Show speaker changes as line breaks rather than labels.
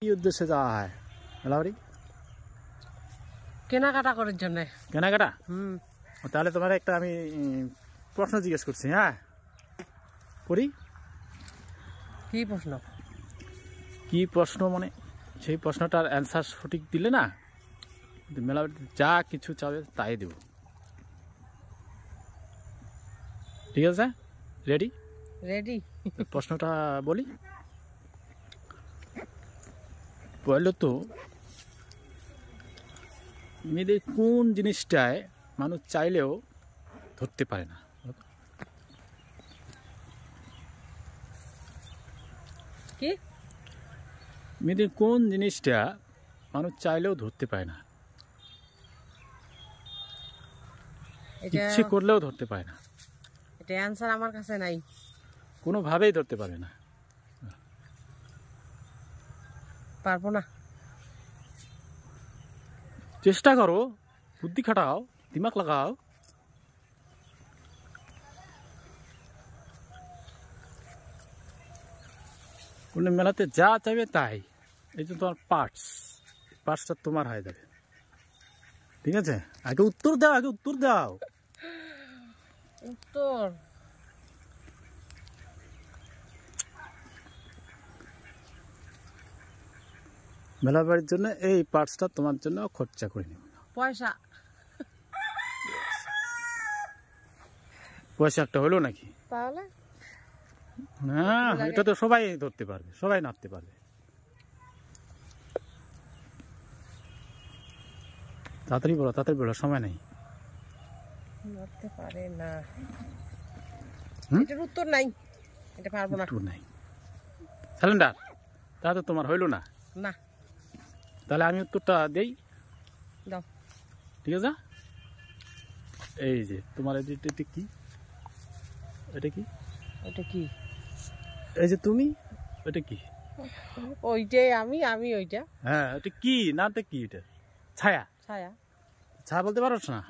কি উদ্দেশ্যে যাওয়া হয় মেলাবাড়ি?
কেনাকাটা করার জন্য।
কেনাকাটা? তাহলে তোমার একটা আমি প্রশ্ন জিজ্ঞেস করছি। হ্যাঁ, করি।
কি প্রশ্ন?
কি প্রশ্ন মানে সেই প্রশ্নটার অ্যান্সার সঠিক দিলে না মেলাবাড়িতে যা কিছু চাবে তাই দেব। ঠিক আছে, রেডি?
রেডি।
প্রশ্নটা বলি। পয়লো তো মেয়েদের কোন জিনিসটায় মানুষ চাইলেও ধরতে পারে না?
কি?
মেয়েদের কোন জিনিসটা মানুষ চাইলেও ধরতে পারে না, ইচ্ছে করলেও ধরতে পারে না?
এটা অ্যানসার আমার কাছে নাই,
কোনোভাবেই ধরতে পারে না।
পারবো না।
চেষ্টা করো, বুদ্ধি খাটাও, দিমাগ লাগাও। কোন মেলাতে যা চাইবে তাই। এই যে তোমার পার্টসটা তোমার হয়ে যাবে। ঠিক আছে, আগে উত্তর দাও, আগে উত্তর দাও।
উত্তর
মেলা বাড়ির জন্য এই পার্টসটা তোমার জন্য খরচা করে নেব।
পয়সা।
পয়সা একটা হলো নাকি?
তাহলে
না, এটা তো সবাই ধরতে পারবে, সবাই নাপতে পারবে। তাড়াতাড়ি বলো, সময় নেই।
ধরতে পারে না, এটার উত্তর নাই, এটা পারবো না।
উত্তর নাই। সিলিন্ডার, তা তো তোমার হইলো না।
না,
তাহলে আমি উত্তরটা দেই।
দাও।
ঠিক আছে, এই যে তোমার এটা কি? এটা কি?
এটা কি?
এই যে তুমি, এটা কি?
ওইটাই আমি ওইটা।
হ্যাঁ, এটা কি? নামটা কি? এটা ছায়া।
ছায়া।
ছায়া বলতে পারো না?